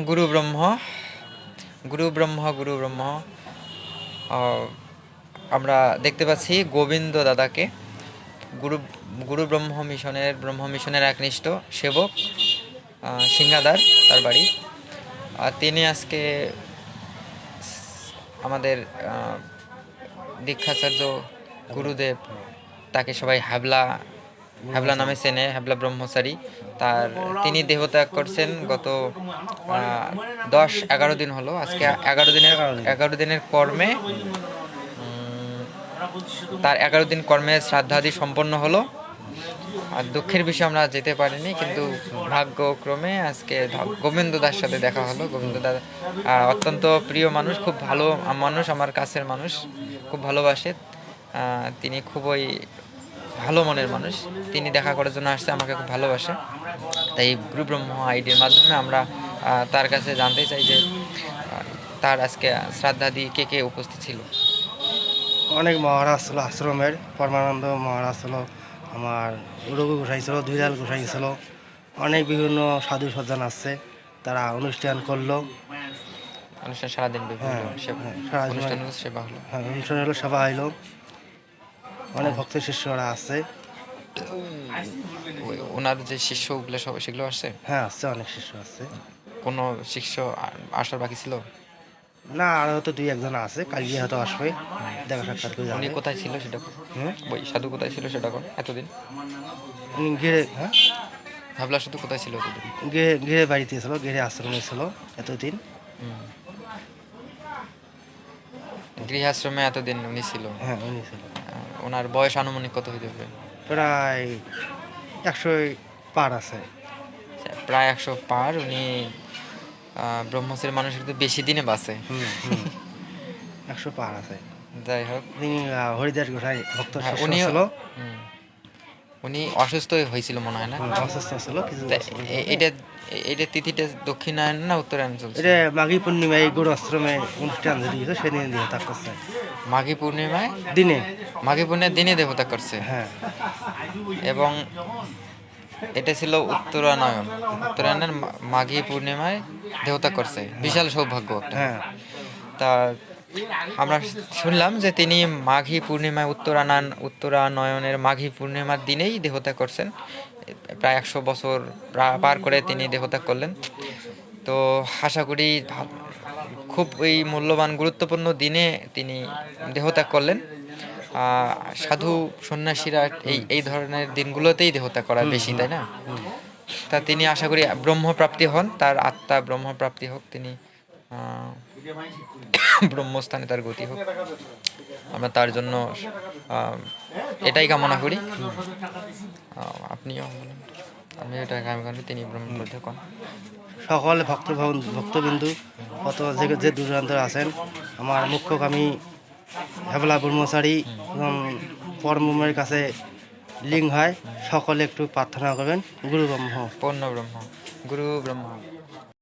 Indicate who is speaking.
Speaker 1: গুরু ব্রহ্ম, গুরু ব্রহ্ম, গুরু ব্রহ্ম। আহ, আমরা দেখতে পাচ্ছি গোবিন্দ দাদাকে, গুরু গুরু ব্রহ্ম মিশনের একনিষ্ঠ সেবক, সিংহাদার তার বাড়ি। আর তিনি আজকে আমাদের দীক্ষাচার্য গুরুদেব, তাকে সবাই হ্যাবলা হ্যাবলা নামে চেনে, হ্যাবলা ব্রহ্মচারী। তিনি দেহত্যাগ করছেন গত 10-11 দিন হলো। আজকে 11 দিনের কর্মে, তার 11 দিন কর্মে শ্রাদ্ধাদি সম্পন্ন হলো। আর দুঃখের বিষয় আমরা যেতে পারিনি, কিন্তু ভাগ্যক্রমে আজকে গোবিন্দ দার সাথে দেখা হলো। গোবিন্দ দা অত্যন্ত প্রিয় মানুষ, খুব ভালো মানুষ, আমার কাছের মানুষ, খুব ভালোবাসে। তিনি খুবই ভালো মনের মানুষ। তিনি দেখা করার জন্য আসছে, আমাকে খুব ভালোবাসে। তাই গুরু ব্রহ্ম আইডির মাধ্যমে আমরা তার কাছে জানতে চাই যে তার আজকে শ্রাদ্ধাদি কে কে উপস্থিত ছিল।
Speaker 2: অনেক মহারাজ ছিল আশ্রমের, পরমানন্দ মহারাজ ছিল, আমার রঘু গোসাই ছিল, দুইলাল গোসাই ছিল, অনেক বিভিন্ন সাধু সজ্জন আসছে, তারা অনুষ্ঠান করলো।
Speaker 1: অনুষ্ঠান সারাদিন বিভিন্ন অনুষ্ঠান হলো, সেবা হলো।
Speaker 2: হ্যাঁ, অনুষ্ঠান হলো, সভা হইলো, অনেক ভক্ত শিষ্যরা আসছে।
Speaker 1: ওনার যে শিষ্যগুলো সব সেগুলো আসছে?
Speaker 2: হ্যাঁ, আসছে, অনেক শিষ্য আসছে।
Speaker 1: কোনো শিষ্য আসার বাকি ছিল?
Speaker 2: না, আর হয়তো 2-1 জন আছে, কালকে হয়তো আসবে, দেখা সাক্ষাৎ করে
Speaker 1: উনি
Speaker 2: যাবে।
Speaker 1: কোথায় ছিল সেটা ওই সাধু কোথায় ছিল সেটা এতদিন?
Speaker 2: উনি ঘিরে, হ্যাঁ,
Speaker 1: ভাবলা শুধু কোথায় ছিল এতদিন?
Speaker 2: ঘিরে ঘিরে বাড়িতে ছিল, ঘিরে আশ্রমে ছিল এতদিন।
Speaker 1: গৃহাশ্রমে এতদিন উনি ছিল।
Speaker 2: হ্যাঁ, উনি ছিল।
Speaker 1: ওনার বয়স আনুমানিক কত হইতে হবে?
Speaker 2: প্রায় 100 পার আছে।
Speaker 1: প্রায় 100 পার। উনি ব্রহ্মচারী মানুষের তো বেশি দিনে বাঁচে।
Speaker 2: 100 পার আছে।
Speaker 1: যাই হোক,
Speaker 2: তিনি হরিদাস গোসাই ভক্ত
Speaker 1: হ্যাঁ,
Speaker 2: শিষ্য ছিল।
Speaker 1: উনি অসুস্থ হয়েছিল মনে হয় না?
Speaker 2: অসুস্থ ছিল কিছু
Speaker 1: তা
Speaker 2: বছর
Speaker 1: এ-
Speaker 2: ধরে।
Speaker 1: এটা এটা তিথিটা দক্ষিণায়ন না উত্তরায়ণ চলছে?
Speaker 2: এটা মাঘী পূর্ণিমায় এই গুরু আশ্রমে অনুষ্ঠান যদি হতো, সেদিন দিয়ে তা করছে
Speaker 1: মাঘী পূর্ণিমায়,
Speaker 2: দিনে।
Speaker 1: মাঘী পূর্ণিমার দিনে দেবতা করছে।
Speaker 2: হ্যাঁ,
Speaker 1: এবং এটা ছিল উত্তরায়ণের মাঘী পূর্ণিমায় দেবতা করছে। বিশাল সৌভাগ্য একটা।
Speaker 2: হ্যাঁ,
Speaker 1: তা আমরা শুনলাম যে তিনি মাঘী পূর্ণিমায়, উত্তরায়ণের মাঘী পূর্ণিমার দিনেই দেহত্যাগ করছেন। প্রায় 100 বছর পার করে তিনি দেহত্যাগ করলেন। তো আশা করি খুব এই মূল্যবান গুরুত্বপূর্ণ দিনে তিনি দেহত্যাগ করলেন। সাধু সন্ন্যাসীরা এই এই ধরনের দিনগুলোতেই দেহত্যাগ করা বেশি, তাই না? তা তিনি আশা করি ব্রহ্মপ্রাপ্তি হন, তার আত্মা ব্রহ্মপ্রাপ্তি হোক, তিনি ব্রহ্মস্থানে তার গতি হোক। আমরা তার জন্য এটাই কামনা করি। আপনিও বলেন। আমি এটা কামনা করি তিনি ব্রহ্মপ্রাপ্তি হন।
Speaker 2: সকল ভক্তবিন্দু কত যে দূরান্ত আছেন, আমার মুখ্যকামী হেবলা ব্রহ্মচারী পরমের কাছে লিঙ্গ হয়, সকলে একটু প্রার্থনা করবেন। গুরু ব্রহ্ম,
Speaker 1: পূর্ণ ব্রহ্ম, গুরু ব্রহ্ম।